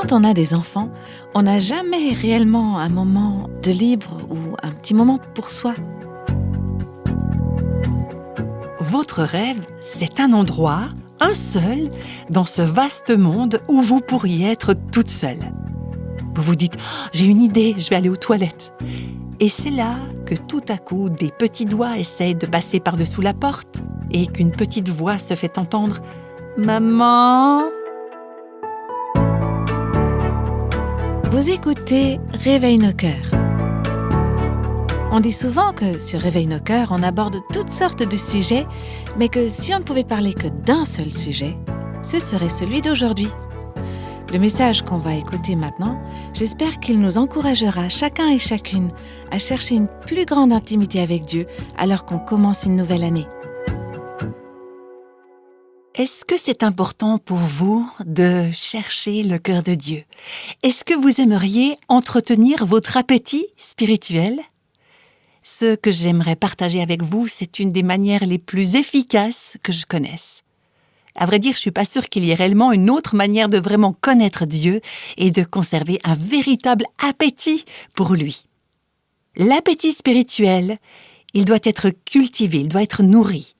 Quand on a des enfants, on n'a jamais réellement un moment de libre ou un petit moment pour soi. Votre rêve, c'est un endroit, un seul, dans ce vaste monde où vous pourriez être toute seule. Vous vous dites « J'ai une idée, je vais aller aux toilettes ». Et c'est là que tout à coup, des petits doigts essayent de passer par-dessous la porte et qu'une petite voix se fait entendre « Maman ». Vous écoutez Réveille nos cœurs. On dit souvent que sur Réveille nos cœurs, on aborde toutes sortes de sujets, mais que si on ne pouvait parler que d'un seul sujet, ce serait celui d'aujourd'hui. Le message qu'on va écouter maintenant, j'espère qu'il nous encouragera chacun et chacune à chercher une plus grande intimité avec Dieu alors qu'on commence une nouvelle année. Est-ce que c'est important pour vous de chercher le cœur de Dieu? Est-ce que vous aimeriez entretenir votre appétit spirituel? Ce que j'aimerais partager avec vous, c'est une des manières les plus efficaces que je connaisse. À vrai dire, je ne suis pas sûre qu'il y ait réellement une autre manière de vraiment connaître Dieu et de conserver un véritable appétit pour lui. L'appétit spirituel, il doit être cultivé, il doit être nourri.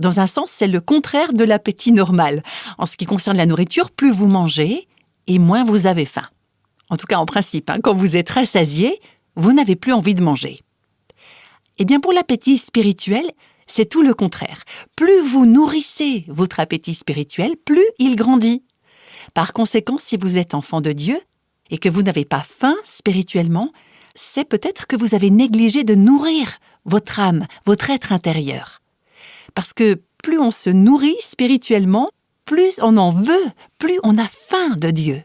Dans un sens, c'est le contraire de l'appétit normal. En ce qui concerne la nourriture, plus vous mangez et moins vous avez faim. En tout cas, en principe, quand vous êtes rassasié, vous n'avez plus envie de manger. Eh bien, pour l'appétit spirituel, c'est tout le contraire. Plus vous nourrissez votre appétit spirituel, plus il grandit. Par conséquent, si vous êtes enfant de Dieu et que vous n'avez pas faim spirituellement, c'est peut-être que vous avez négligé de nourrir votre âme, votre être intérieur. Parce que plus on se nourrit spirituellement, plus on en veut, plus on a faim de Dieu.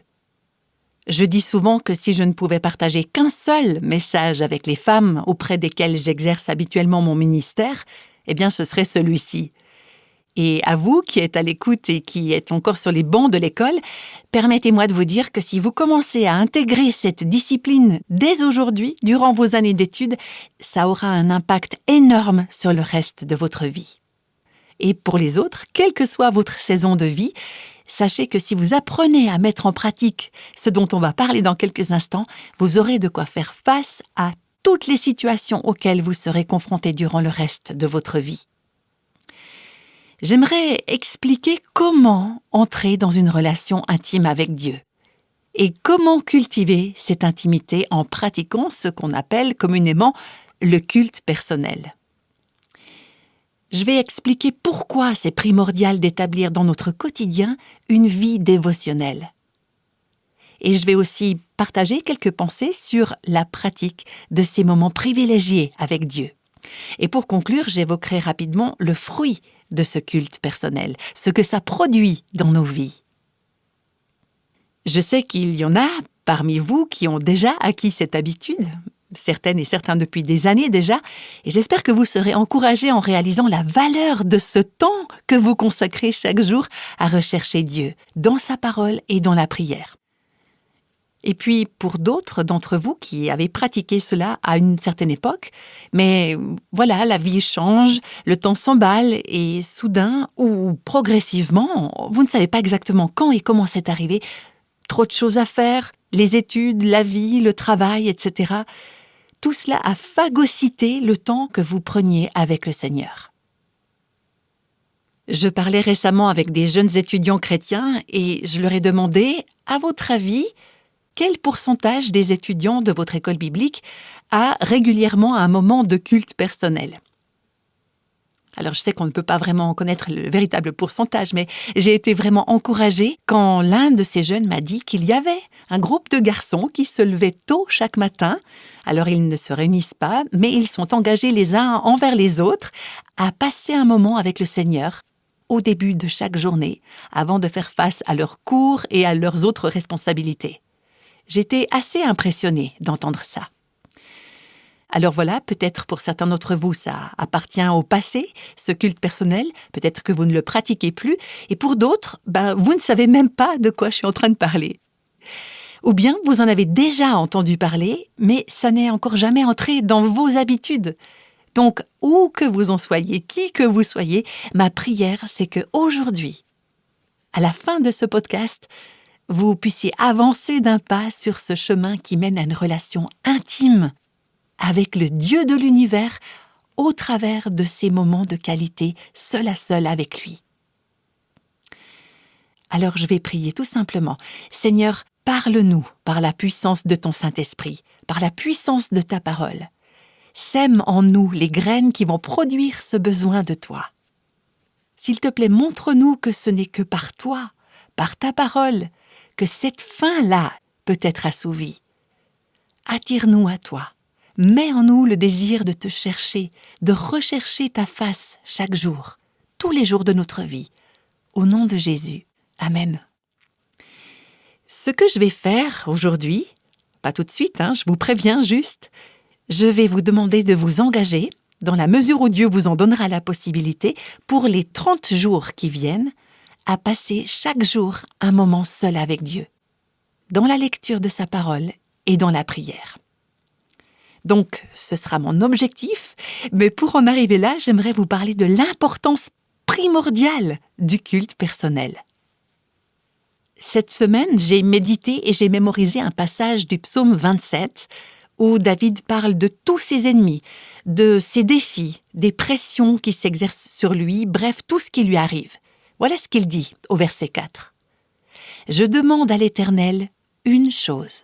Je dis souvent que si je ne pouvais partager qu'un seul message avec les femmes auprès desquelles j'exerce habituellement mon ministère, eh bien ce serait celui-ci. Et à vous qui êtes à l'écoute et qui êtes encore sur les bancs de l'école, permettez-moi de vous dire que si vous commencez à intégrer cette discipline dès aujourd'hui, durant vos années d'études, ça aura un impact énorme sur le reste de votre vie. Et pour les autres, quelle que soit votre saison de vie, sachez que si vous apprenez à mettre en pratique ce dont on va parler dans quelques instants, vous aurez de quoi faire face à toutes les situations auxquelles vous serez confrontés durant le reste de votre vie. J'aimerais expliquer comment entrer dans une relation intime avec Dieu et comment cultiver cette intimité en pratiquant ce qu'on appelle communément le culte personnel. Je vais expliquer pourquoi c'est primordial d'établir dans notre quotidien une vie dévotionnelle. Et je vais aussi partager quelques pensées sur la pratique de ces moments privilégiés avec Dieu. Et pour conclure, j'évoquerai rapidement le fruit de ce culte personnel, ce que ça produit dans nos vies. Je sais qu'il y en a parmi vous qui ont déjà acquis cette habitude, certaines et certains depuis des années déjà, et j'espère que vous serez encouragés en réalisant la valeur de ce temps que vous consacrez chaque jour à rechercher Dieu, dans sa parole et dans la prière. Et puis, pour d'autres d'entre vous qui avez pratiqué cela à une certaine époque, mais voilà, la vie change, le temps s'emballe et soudain ou progressivement, vous ne savez pas exactement quand et comment c'est arrivé, trop de choses à faire, les études, la vie, le travail, etc. Tout cela a phagocyté le temps que vous preniez avec le Seigneur. Je parlais récemment avec des jeunes étudiants chrétiens et je leur ai demandé, à votre avis, quel pourcentage des étudiants de votre école biblique a régulièrement un moment de culte personnel? Alors, je sais qu'on ne peut pas vraiment connaître le véritable pourcentage, mais j'ai été vraiment encouragée quand l'un de ces jeunes m'a dit qu'il y avait un groupe de garçons qui se levaient tôt chaque matin. Alors, ils ne se réunissent pas, mais ils sont engagés les uns envers les autres à passer un moment avec le Seigneur au début de chaque journée, avant de faire face à leurs cours et à leurs autres responsabilités. J'étais assez impressionnée d'entendre ça. Alors voilà, peut-être pour certains d'entre vous, ça appartient au passé, ce culte personnel, peut-être que vous ne le pratiquez plus, et pour d'autres, vous ne savez même pas de quoi je suis en train de parler. Ou bien vous en avez déjà entendu parler, mais ça n'est encore jamais entré dans vos habitudes. Donc, où que vous en soyez, qui que vous soyez, ma prière, c'est qu'aujourd'hui, à la fin de ce podcast, vous puissiez avancer d'un pas sur ce chemin qui mène à une relation intime avec le Dieu de l'univers au travers de ces moments de qualité seul à seul avec lui. Alors je vais prier tout simplement. Seigneur, parle-nous par la puissance de ton Saint-Esprit, par la puissance de ta parole. Sème en nous les graines qui vont produire ce besoin de toi. S'il te plaît, montre-nous que ce n'est que par toi, par ta parole, que cette faim-là peut être assouvie. Attire-nous à toi. Mets en nous le désir de te chercher, de rechercher ta face chaque jour, tous les jours de notre vie. Au nom de Jésus. Amen. Ce que je vais faire aujourd'hui, pas tout de suite, je vous préviens juste, je vais vous demander de vous engager, dans la mesure où Dieu vous en donnera la possibilité, pour les 30 jours qui viennent, à passer chaque jour un moment seul avec Dieu, dans la lecture de sa parole et dans la prière. Donc, ce sera mon objectif, mais pour en arriver là, j'aimerais vous parler de l'importance primordiale du culte personnel. Cette semaine, j'ai médité et j'ai mémorisé un passage du psaume 27 où David parle de tous ses ennemis, de ses défis, des pressions qui s'exercent sur lui, bref, tout ce qui lui arrive. Voilà ce qu'il dit au verset 4. « Je demande à l'Éternel une chose. »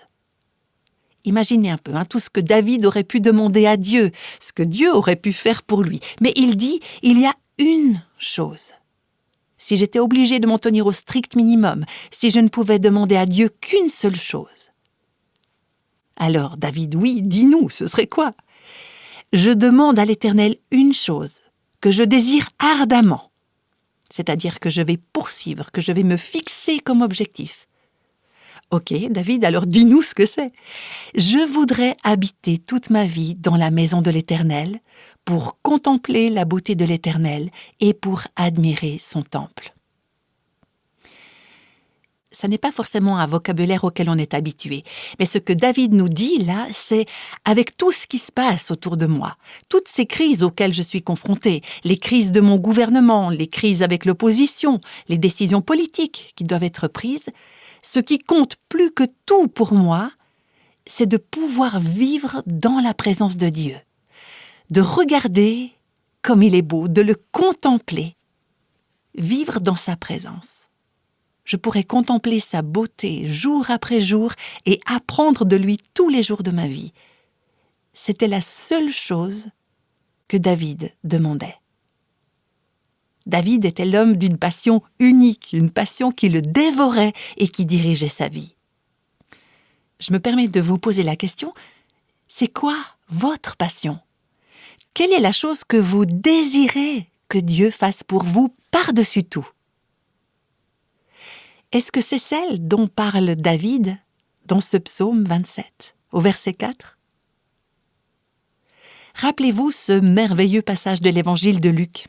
Imaginez un peu tout ce que David aurait pu demander à Dieu, ce que Dieu aurait pu faire pour lui. Mais il dit, il y a une chose. Si j'étais obligé de m'en tenir au strict minimum, si je ne pouvais demander à Dieu qu'une seule chose. Alors, David, oui, dis-nous, ce serait quoi ? Je demande à l'Éternel une chose, que je désire ardemment. C'est-à-dire que je vais poursuivre, que je vais me fixer comme objectif. Ok, David, alors dis-nous ce que c'est. Je voudrais habiter toute ma vie dans la maison de l'Éternel pour contempler la beauté de l'Éternel et pour admirer son temple. Ça n'est pas forcément un vocabulaire auquel on est habitué, mais ce que David nous dit là, c'est avec tout ce qui se passe autour de moi, toutes ces crises auxquelles je suis confrontée, les crises de mon gouvernement, les crises avec l'opposition, les décisions politiques qui doivent être prises, ce qui compte plus que tout pour moi, c'est de pouvoir vivre dans la présence de Dieu, de regarder comme il est beau, de le contempler, vivre dans sa présence. Je pourrais contempler sa beauté jour après jour et apprendre de lui tous les jours de ma vie. C'était la seule chose que David demandait. David était l'homme d'une passion unique, une passion qui le dévorait et qui dirigeait sa vie. Je me permets de vous poser la question, c'est quoi votre passion ? Quelle est la chose que vous désirez que Dieu fasse pour vous par-dessus tout ? Est-ce que c'est celle dont parle David dans ce psaume 27, au verset 4 ? Rappelez-vous ce merveilleux passage de l'évangile de Luc,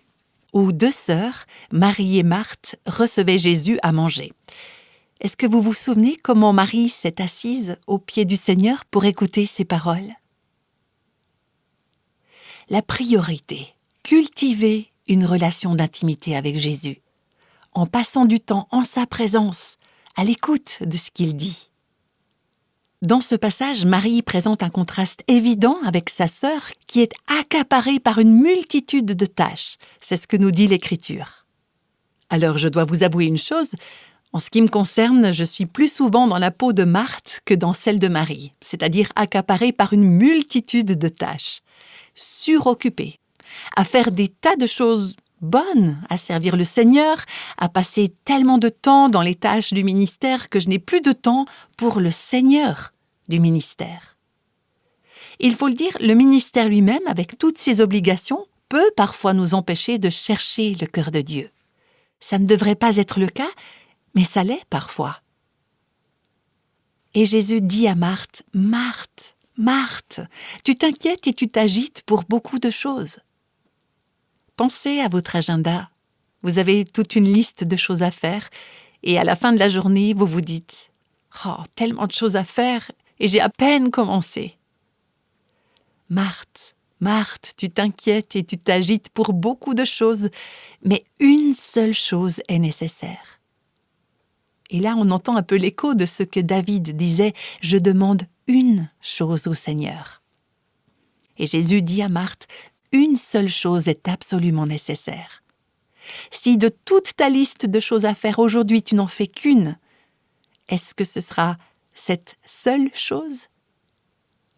où deux sœurs, Marie et Marthe, recevaient Jésus à manger. Est-ce que vous vous souvenez comment Marie s'est assise au pied du Seigneur pour écouter ses paroles ? La priorité, cultiver une relation d'intimité avec Jésus, en passant du temps en sa présence, à l'écoute de ce qu'il dit. Dans ce passage, Marie présente un contraste évident avec sa sœur qui est accaparée par une multitude de tâches. C'est ce que nous dit l'Écriture. Alors, je dois vous avouer une chose, en ce qui me concerne, je suis plus souvent dans la peau de Marthe que dans celle de Marie, c'est-à-dire accaparée par une multitude de tâches, suroccupée, à faire des tas de choses bonne à servir le Seigneur, à passer tellement de temps dans les tâches du ministère que je n'ai plus de temps pour le Seigneur du ministère. Il faut le dire, le ministère lui-même, avec toutes ses obligations, peut parfois nous empêcher de chercher le cœur de Dieu. Ça ne devrait pas être le cas, mais ça l'est parfois. Et Jésus dit à Marthe, « Marthe, Marthe, tu t'inquiètes et tu t'agites pour beaucoup de choses. » Pensez à votre agenda. Vous avez toute une liste de choses à faire et à la fin de la journée, vous vous dites « Oh, tellement de choses à faire et j'ai à peine commencé. » Marthe, Marthe, tu t'inquiètes et tu t'agites pour beaucoup de choses, mais une seule chose est nécessaire. Et là, on entend un peu l'écho de ce que David disait « Je demande une chose au Seigneur ». Et Jésus dit à Marthe « Une seule chose est absolument nécessaire. Si de toute ta liste de choses à faire aujourd'hui, tu n'en fais qu'une, est-ce que ce sera cette seule chose ?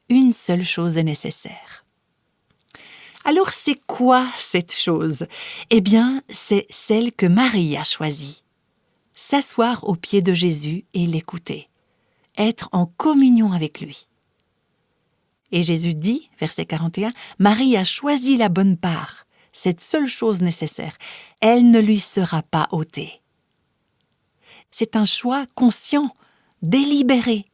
Une seule chose est nécessaire. » Alors, c'est quoi cette chose ? Eh bien, c'est celle que Marie a choisie. S'asseoir aux pieds de Jésus et l'écouter. Être en communion avec lui. Et Jésus dit, verset 41, « Marie a choisi la bonne part, cette seule chose nécessaire. Elle ne lui sera pas ôtée. » C'est un choix conscient, délibéré.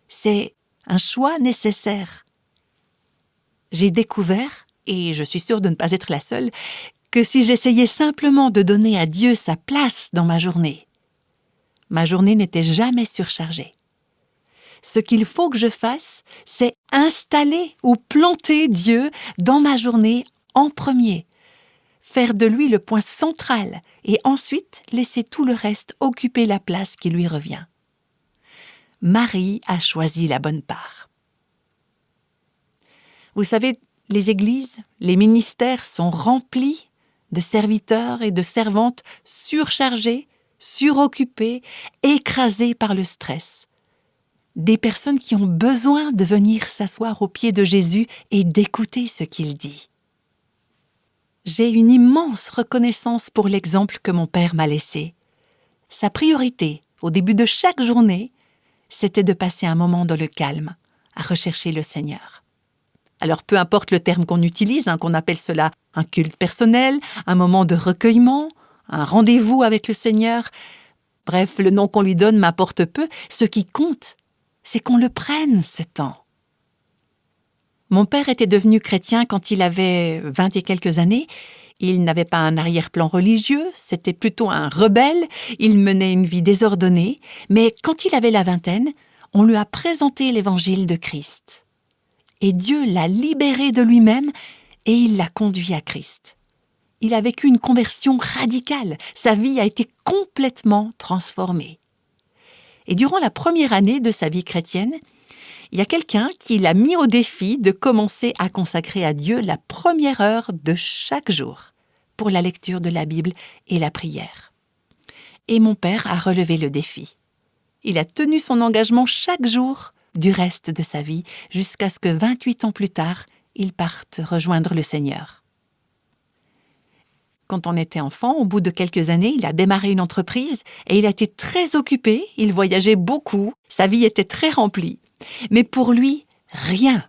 C'est un choix nécessaire. J'ai découvert, et je suis sûre de ne pas être la seule, que si j'essayais simplement de donner à Dieu sa place dans ma journée n'était jamais surchargée. Ce qu'il faut que je fasse, c'est installer ou planter Dieu dans ma journée en premier, faire de lui le point central et ensuite laisser tout le reste occuper la place qui lui revient. Marie a choisi la bonne part. Vous savez, les églises, les ministères sont remplis de serviteurs et de servantes surchargés, suroccupés, écrasés par le stress. Des personnes qui ont besoin de venir s'asseoir aux pieds de Jésus et d'écouter ce qu'il dit. J'ai une immense reconnaissance pour l'exemple que mon père m'a laissé. Sa priorité, au début de chaque journée, c'était de passer un moment dans le calme, à rechercher le Seigneur. Alors peu importe le terme qu'on utilise, qu'on appelle cela un culte personnel, un moment de recueillement, un rendez-vous avec le Seigneur, bref, le nom qu'on lui donne m'importe peu, ce qui compte, c'est qu'on le prenne, ce temps. Mon père était devenu chrétien quand il avait 20 et quelques années. Il n'avait pas un arrière-plan religieux, c'était plutôt un rebelle, il menait une vie désordonnée, mais quand il avait la vingtaine, on lui a présenté l'évangile de Christ. Et Dieu l'a libéré de lui-même et il l'a conduit à Christ. Il a vécu une conversion radicale, sa vie a été complètement transformée. Et durant la première année de sa vie chrétienne, il y a quelqu'un qui l'a mis au défi de commencer à consacrer à Dieu la première heure de chaque jour pour la lecture de la Bible et la prière. Et mon père a relevé le défi. Il a tenu son engagement chaque jour du reste de sa vie jusqu'à ce que 28 ans plus tard, il parte rejoindre le Seigneur. Quand on était enfant, au bout de quelques années, il a démarré une entreprise et il a été très occupé, il voyageait beaucoup, sa vie était très remplie. Mais pour lui, rien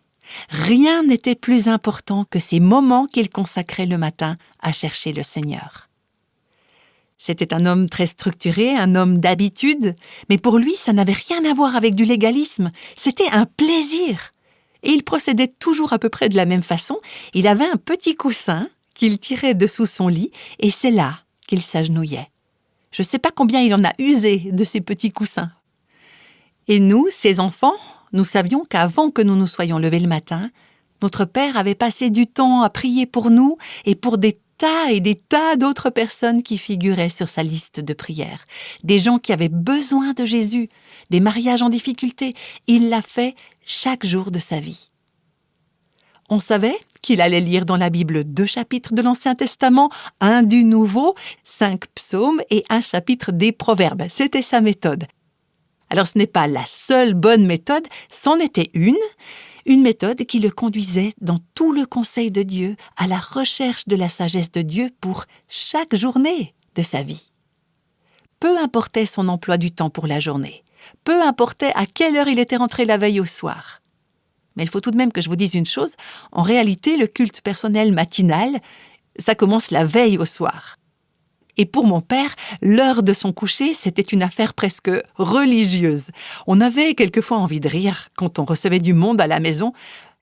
n'était plus important que ces moments qu'il consacrait le matin à chercher le Seigneur. C'était un homme très structuré, un homme d'habitude, mais pour lui, ça n'avait rien à voir avec du légalisme, c'était un plaisir. Et il procédait toujours à peu près de la même façon, il avait un petit coussin qu'il tirait dessous son lit et c'est là qu'il s'agenouillait. Je ne sais pas combien il en a usé de ces petits coussins. Et nous, ses enfants, nous savions qu'avant que nous nous soyons levés le matin, notre Père avait passé du temps à prier pour nous et pour des tas et des tas d'autres personnes qui figuraient sur sa liste de prières. Des gens qui avaient besoin de Jésus, des mariages en difficulté. Il l'a fait chaque jour de sa vie. On savait qu'il allait lire dans la Bible 2 chapitres de l'Ancien Testament, 1 du Nouveau, 5 psaumes et 1 chapitre des Proverbes. C'était sa méthode. Alors ce n'est pas la seule bonne méthode, c'en était une méthode qui le conduisait dans tout le conseil de Dieu, à la recherche de la sagesse de Dieu pour chaque journée de sa vie. Peu importait son emploi du temps pour la journée, peu importait à quelle heure il était rentré la veille au soir. Mais il faut tout de même que je vous dise une chose, en réalité, le culte personnel matinal, ça commence la veille au soir. Et pour mon père, l'heure de son coucher, c'était une affaire presque religieuse. On avait quelquefois envie de rire quand on recevait du monde à la maison,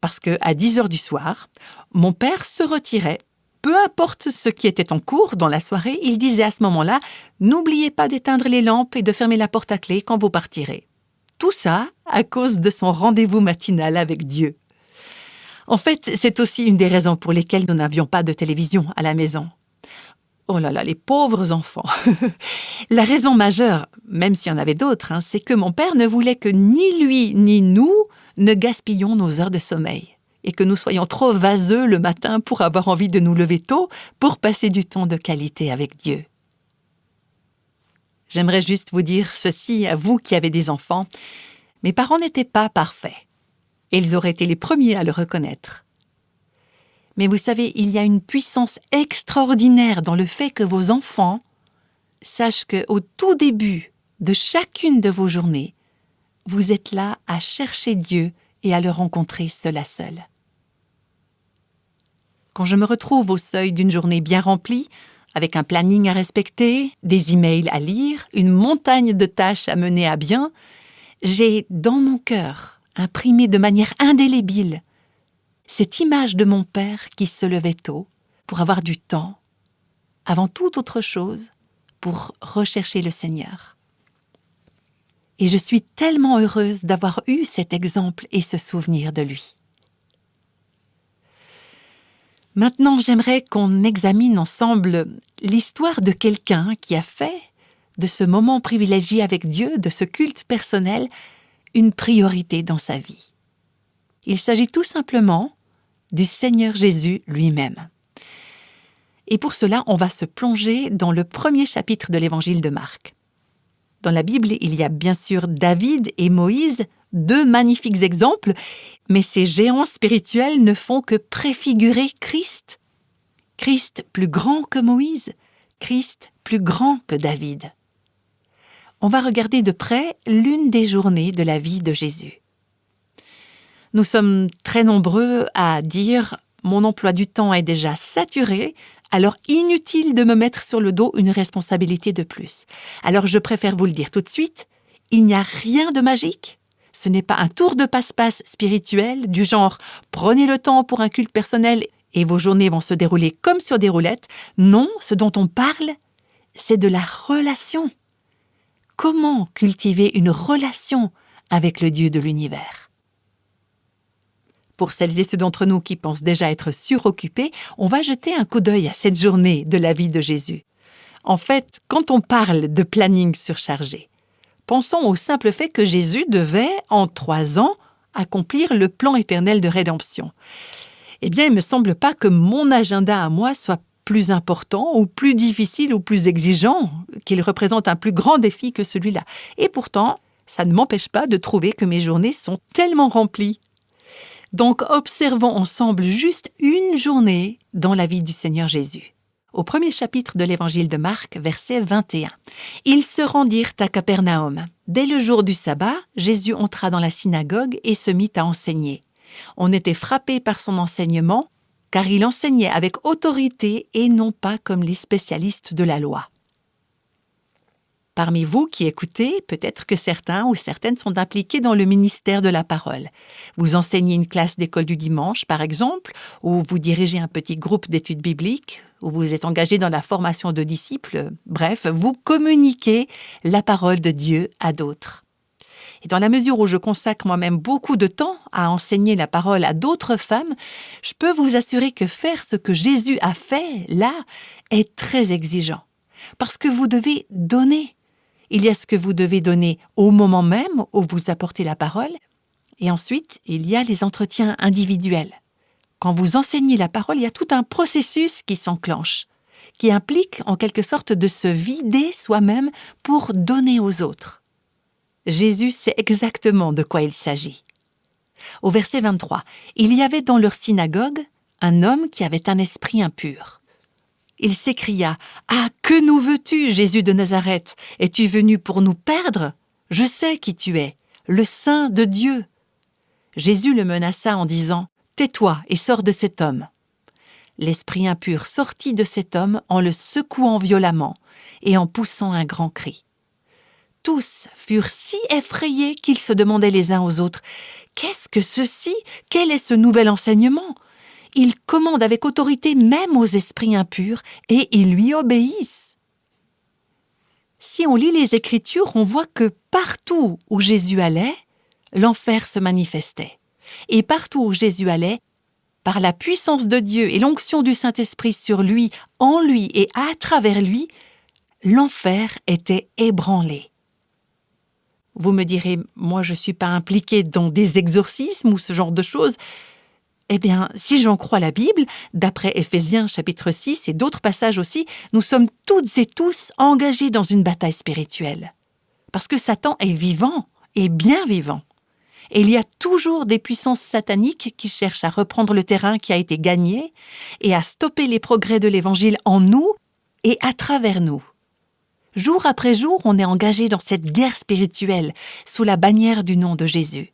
parce qu'à 10h du soir, mon père se retirait. Peu importe ce qui était en cours dans la soirée, il disait à ce moment-là « N'oubliez pas d'éteindre les lampes et de fermer la porte à clé quand vous partirez ». Tout ça à cause de son rendez-vous matinal avec Dieu. En fait, c'est aussi une des raisons pour lesquelles nous n'avions pas de télévision à la maison. Oh là là, les pauvres enfants. La raison majeure, même s'il y en avait d'autres, c'est que mon père ne voulait que ni lui ni nous ne gaspillions nos heures de sommeil et que nous soyons trop vaseux le matin pour avoir envie de nous lever tôt pour passer du temps de qualité avec Dieu. J'aimerais juste vous dire ceci à vous qui avez des enfants. Mes parents n'étaient pas parfaits et ils auraient été les premiers à le reconnaître. Mais vous savez, il y a une puissance extraordinaire dans le fait que vos enfants sachent qu'au tout début de chacune de vos journées, vous êtes là à chercher Dieu et à le rencontrer seul à seul. Quand je me retrouve au seuil d'une journée bien remplie, avec un planning à respecter, des emails à lire, une montagne de tâches à mener à bien, j'ai dans mon cœur, imprimé de manière indélébile, cette image de mon père qui se levait tôt pour avoir du temps, avant toute autre chose, pour rechercher le Seigneur. Et je suis tellement heureuse d'avoir eu cet exemple et ce souvenir de lui. Maintenant, j'aimerais qu'on examine ensemble l'histoire de quelqu'un qui a fait de ce moment privilégié avec Dieu, de ce culte personnel, une priorité dans sa vie. Il s'agit tout simplement du Seigneur Jésus lui-même. Et pour cela, on va se plonger dans le premier chapitre de l'Évangile de Marc. Dans la Bible, il y a bien sûr David et Moïse, deux magnifiques exemples, mais ces géants spirituels ne font que préfigurer Christ. Christ plus grand que Moïse, Christ plus grand que David. On va regarder de près l'une des journées de la vie de Jésus. Nous sommes très nombreux à dire « mon emploi du temps est déjà saturé », alors inutile de me mettre sur le dos une responsabilité de plus. Alors je préfère vous le dire tout de suite, il n'y a rien de magique. Ce n'est pas un tour de passe-passe spirituel du genre « prenez le temps pour un culte personnel et vos journées vont se dérouler comme sur des roulettes ». Non, ce dont on parle, c'est de la relation. Comment cultiver une relation avec le Dieu de l'univers ? Pour celles et ceux d'entre nous qui pensent déjà être suroccupés, on va jeter un coup d'œil à cette journée de la vie de Jésus. En fait, quand on parle de planning surchargé, pensons au simple fait que Jésus devait, en 3 ans, accomplir le plan éternel de rédemption. Eh bien, il ne me semble pas que mon agenda à moi soit plus important ou plus difficile ou plus exigeant, qu'il représente un plus grand défi que celui-là. Et pourtant, ça ne m'empêche pas de trouver que mes journées sont tellement remplies. Donc, observons ensemble juste une journée dans la vie du Seigneur Jésus. Au premier chapitre de l'Évangile de Marc, verset 21. Ils se rendirent à Capernaum. Dès le jour du sabbat, Jésus entra dans la synagogue et se mit à enseigner. On était frappé par son enseignement, car il enseignait avec autorité et non pas comme les spécialistes de la loi. Parmi vous qui écoutez, peut-être que certains ou certaines sont impliqués dans le ministère de la parole. Vous enseignez une classe d'école du dimanche, par exemple, ou vous dirigez un petit groupe d'études bibliques, ou vous êtes engagé dans la formation de disciples. Bref, vous communiquez la parole de Dieu à d'autres. Et dans la mesure où je consacre moi-même beaucoup de temps à enseigner la parole à d'autres femmes, je peux vous assurer que faire ce que Jésus a fait, là, est très exigeant. Parce que vous devez donner. Il y a ce que vous devez donner au moment même où vous apportez la parole. Et ensuite, il y a les entretiens individuels. Quand vous enseignez la parole, il y a tout un processus qui s'enclenche, qui implique en quelque sorte de se vider soi-même pour donner aux autres. Jésus sait exactement de quoi il s'agit. Au verset 23, « Il y avait dans leur synagogue un homme qui avait un esprit impur. » Il s'écria « Ah, que nous veux-tu, Jésus de Nazareth? Es-tu venu pour nous perdre? Je sais qui tu es, le Saint de Dieu. » Jésus le menaça en disant « Tais-toi et sors de cet homme. » L'esprit impur sortit de cet homme en le secouant violemment et en poussant un grand cri. Tous furent si effrayés qu'ils se demandaient les uns aux autres « Qu'est-ce que ceci? Quel est ce nouvel enseignement ?» Il commande avec autorité même aux esprits impurs et ils lui obéissent. Si on lit les Écritures, on voit que partout où Jésus allait, l'enfer se manifestait. Et partout où Jésus allait, par la puissance de Dieu et l'onction du Saint-Esprit sur lui, en lui et à travers lui, l'enfer était ébranlé. Vous me direz, moi je ne suis pas impliquée dans des exorcismes ou ce genre de choses. Eh bien, si j'en crois la Bible, d'après Éphésiens chapitre 6 et d'autres passages aussi, nous sommes toutes et tous engagés dans une bataille spirituelle. Parce que Satan est vivant et bien vivant. Et il y a toujours des puissances sataniques qui cherchent à reprendre le terrain qui a été gagné et à stopper les progrès de l'Évangile en nous et à travers nous. Jour après jour, on est engagé dans cette guerre spirituelle sous la bannière du nom de Jésus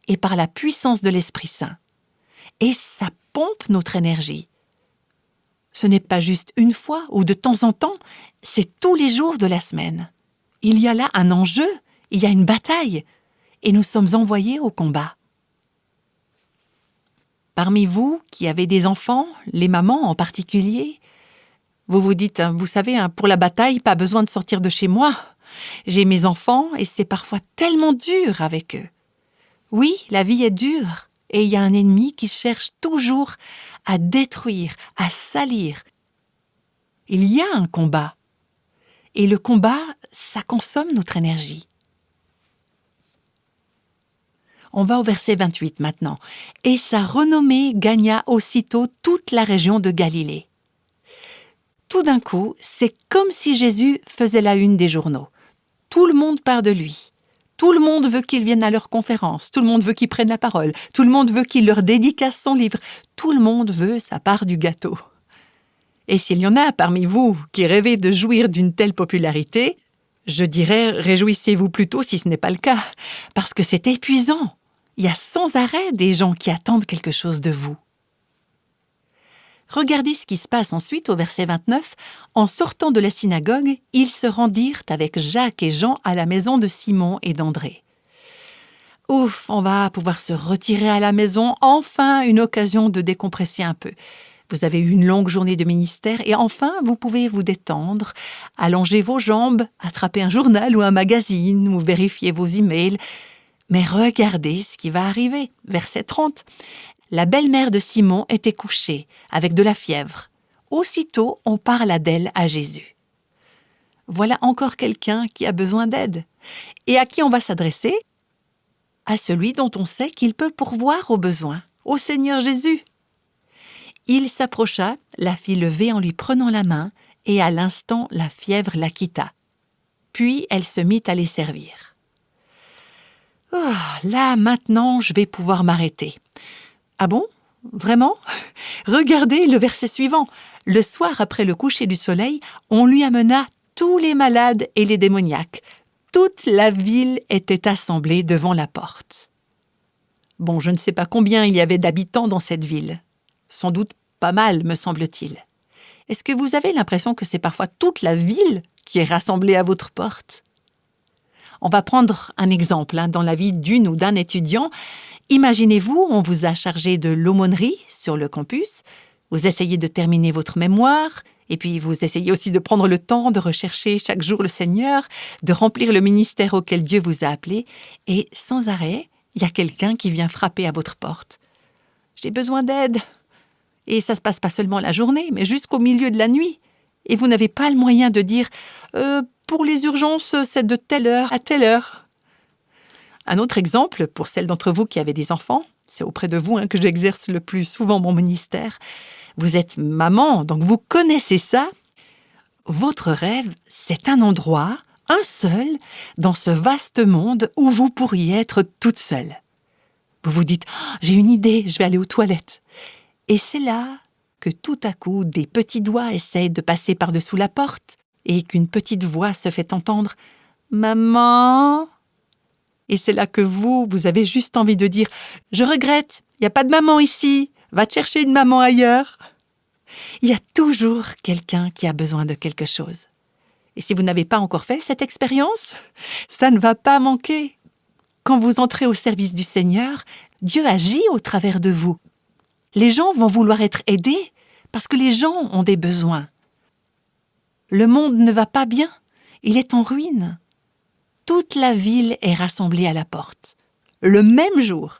et par la puissance de l'Esprit Saint. Et ça pompe notre énergie. Ce n'est pas juste une fois ou de temps en temps, c'est tous les jours de la semaine. Il y a là un enjeu, il y a une bataille, et nous sommes envoyés au combat. Parmi vous qui avez des enfants, les mamans en particulier, vous vous dites, vous savez, pour la bataille, pas besoin de sortir de chez moi. J'ai mes enfants et c'est parfois tellement dur avec eux. Oui, la vie est dure et il y a un ennemi qui cherche toujours à détruire, à salir. Il y a un combat. Et le combat, ça consomme notre énergie. On va au verset 28 maintenant. « Et sa renommée gagna aussitôt toute la région de Galilée. » Tout d'un coup, c'est comme si Jésus faisait la une des journaux. Tout le monde parle de lui. Tout le monde veut qu'il vienne à leur conférence. Tout le monde veut qu'il prenne la parole. Tout le monde veut qu'il leur dédicace son livre. Tout le monde veut sa part du gâteau. Et s'il y en a parmi vous qui rêvez de jouir d'une telle popularité, je dirais réjouissez-vous plutôt si ce n'est pas le cas, parce que c'est épuisant. Il y a sans arrêt des gens qui attendent quelque chose de vous. Regardez ce qui se passe ensuite au verset 29. En sortant de la synagogue, ils se rendirent avec Jacques et Jean à la maison de Simon et d'André. Ouf, on va pouvoir se retirer à la maison, enfin une occasion de décompresser un peu. Vous avez eu une longue journée de ministère et enfin vous pouvez vous détendre, allonger vos jambes, attraper un journal ou un magazine ou vérifier vos emails. Mais regardez ce qui va arriver. Verset 30. La belle-mère de Simon était couchée, avec de la fièvre. Aussitôt, on parla d'elle à Jésus. Voilà encore quelqu'un qui a besoin d'aide. Et à qui on va s'adresser ? À celui dont on sait qu'il peut pourvoir aux besoins, au Seigneur Jésus. Il s'approcha, la fit lever en lui prenant la main, et à l'instant, la fièvre la quitta. Puis elle se mit à les servir. Oh, là, maintenant, je vais pouvoir m'arrêter. Ah bon ? Vraiment ? Regardez le verset suivant. Le soir après le coucher du soleil, on lui amena tous les malades et les démoniaques. Toute la ville était assemblée devant la porte. Bon, je ne sais pas combien il y avait d'habitants dans cette ville. Sans doute pas mal, me semble-t-il. Est-ce que vous avez l'impression que c'est parfois toute la ville qui est rassemblée à votre porte ? On va prendre un exemple dans la vie d'une ou d'un étudiant. Imaginez-vous, on vous a chargé de l'aumônerie sur le campus. Vous essayez de terminer votre mémoire et puis vous essayez aussi de prendre le temps de rechercher chaque jour le Seigneur, de remplir le ministère auquel Dieu vous a appelé. Et sans arrêt, il y a quelqu'un qui vient frapper à votre porte. « J'ai besoin d'aide !» Et ça ne se passe pas seulement la journée, mais jusqu'au milieu de la nuit. Et vous n'avez pas le moyen de dire pour les urgences, c'est de telle heure à telle heure. Un autre exemple, pour celles d'entre vous qui avez des enfants, c'est auprès de vous que j'exerce le plus souvent mon ministère. Vous êtes maman, donc vous connaissez ça. Votre rêve, c'est un endroit, un seul, dans ce vaste monde où vous pourriez être toute seule. Vous vous dites « j'ai une idée, je vais aller aux toilettes ». Et c'est là que tout à coup, des petits doigts essayent de passer par-dessous la porte et qu'une petite voix se fait entendre « Maman !» Et c'est là que vous avez juste envie de dire « Je regrette, il n'y a pas de maman ici, va te chercher une maman ailleurs !» Il y a toujours quelqu'un qui a besoin de quelque chose. Et si vous n'avez pas encore fait cette expérience, ça ne va pas manquer. Quand vous entrez au service du Seigneur, Dieu agit au travers de vous. Les gens vont vouloir être aidés parce que les gens ont des besoins. Le monde ne va pas bien, il est en ruine. Toute la ville est rassemblée à la porte, le même jour.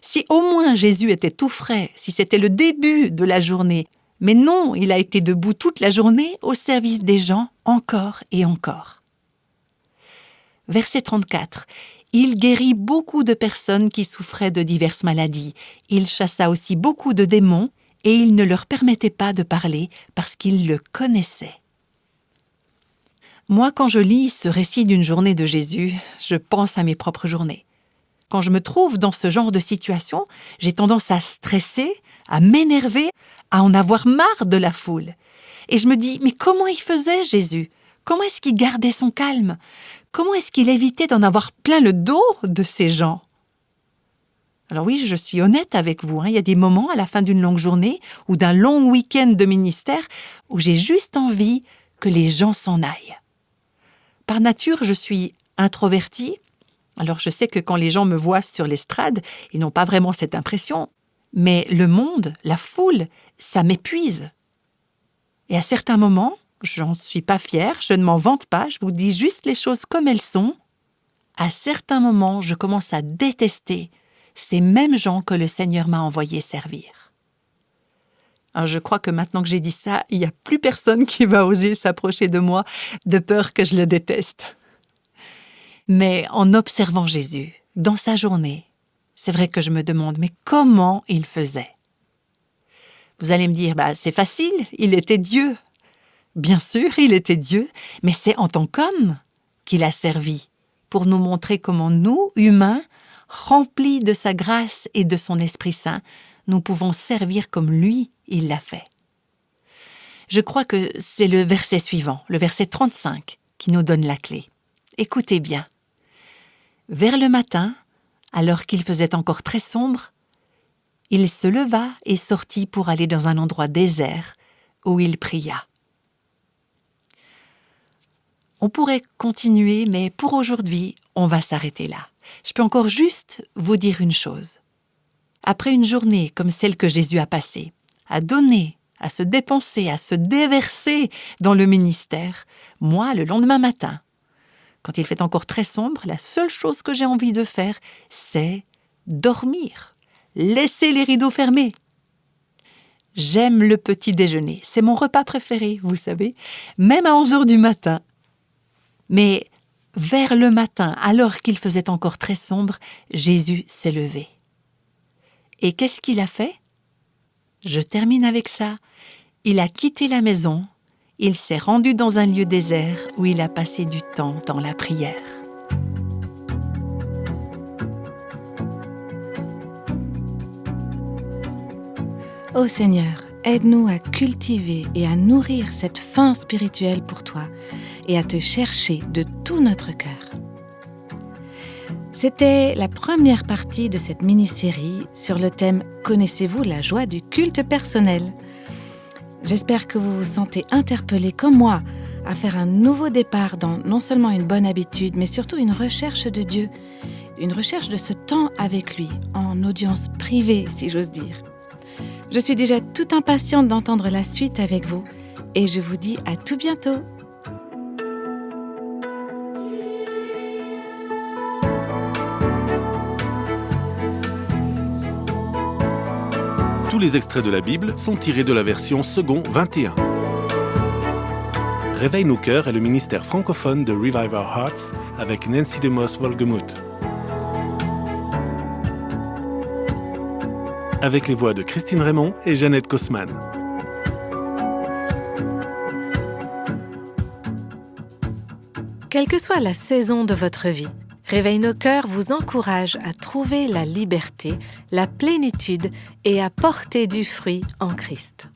Si au moins Jésus était tout frais, si c'était le début de la journée. Mais non, il a été debout toute la journée au service des gens, encore et encore. Verset 34. Il guérit beaucoup de personnes qui souffraient de diverses maladies. Il chassa aussi beaucoup de démons et il ne leur permettait pas de parler parce qu'il le connaissait. Moi, quand je lis ce récit d'une journée de Jésus, je pense à mes propres journées. Quand je me trouve dans ce genre de situation, j'ai tendance à stresser, à m'énerver, à en avoir marre de la foule. Et je me dis, mais comment il faisait Jésus ? Comment est-ce qu'il gardait son calme ? Comment est-ce qu'il évitait d'en avoir plein le dos de ces gens ? Alors oui, je suis honnête avec vous, il y a des moments à la fin d'une longue journée ou d'un long week-end de ministère où j'ai juste envie que les gens s'en aillent. Par nature, je suis introvertie. Alors je sais que quand les gens me voient sur l'estrade, ils n'ont pas vraiment cette impression. Mais le monde, la foule, ça m'épuise. Et à certains moments, j'en suis pas fière, je ne m'en vante pas, je vous dis juste les choses comme elles sont. À certains moments, je commence à détester ces mêmes gens que le Seigneur m'a envoyé servir. Alors je crois que maintenant que j'ai dit ça, il n'y a plus personne qui va oser s'approcher de moi de peur que je le déteste. Mais en observant Jésus, dans sa journée, c'est vrai que je me demande, mais comment il faisait ? Vous allez me dire, c'est facile, il était Dieu. Bien sûr, il était Dieu, mais c'est en tant qu'homme qu'il a servi pour nous montrer comment nous, humains, remplis de sa grâce et de son Esprit Saint, nous pouvons servir comme lui, il l'a fait. Je crois que c'est le verset suivant, le verset 35, qui nous donne la clé. Écoutez bien. Vers le matin, alors qu'il faisait encore très sombre, il se leva et sortit pour aller dans un endroit désert où il pria. On pourrait continuer, mais pour aujourd'hui, on va s'arrêter là. Je peux encore juste vous dire une chose. Après une journée comme celle que Jésus a passée, à donner, à se dépenser, à se déverser dans le ministère, moi, le lendemain matin, quand il fait encore très sombre, la seule chose que j'ai envie de faire, c'est dormir. Laisser les rideaux fermés. J'aime le petit déjeuner. C'est mon repas préféré, vous savez, même à 11h du matin. Mais vers le matin, alors qu'il faisait encore très sombre, Jésus s'est levé. Et qu'est-ce qu'il a fait ? Je termine avec ça. Il a quitté la maison. Il s'est rendu dans un lieu désert où il a passé du temps dans la prière. Ô Seigneur, aide-nous à cultiver et à nourrir cette faim spirituelle pour toi et à te chercher de tout notre cœur. C'était la première partie de cette mini-série sur le thème « Connaissez-vous la joie du culte personnel ?» J'espère que vous vous sentez interpellés comme moi à faire un nouveau départ dans non seulement une bonne habitude, mais surtout une recherche de Dieu, une recherche de ce temps avec lui, en audience privée, si j'ose dire. Je suis déjà toute impatiente d'entendre la suite avec vous et je vous dis à tout bientôt. Tous les extraits de la Bible sont tirés de la version Second 21. Réveille nos cœurs est le ministère francophone de Revive Our Hearts avec Nancy DeMoss Wolgemuth. Avec les voix de Christine Raymond et Jeannette Kosman. Quelle que soit la saison de votre vie, Réveille nos cœurs vous encourage à trouver la liberté, la plénitude et à porter du fruit en Christ.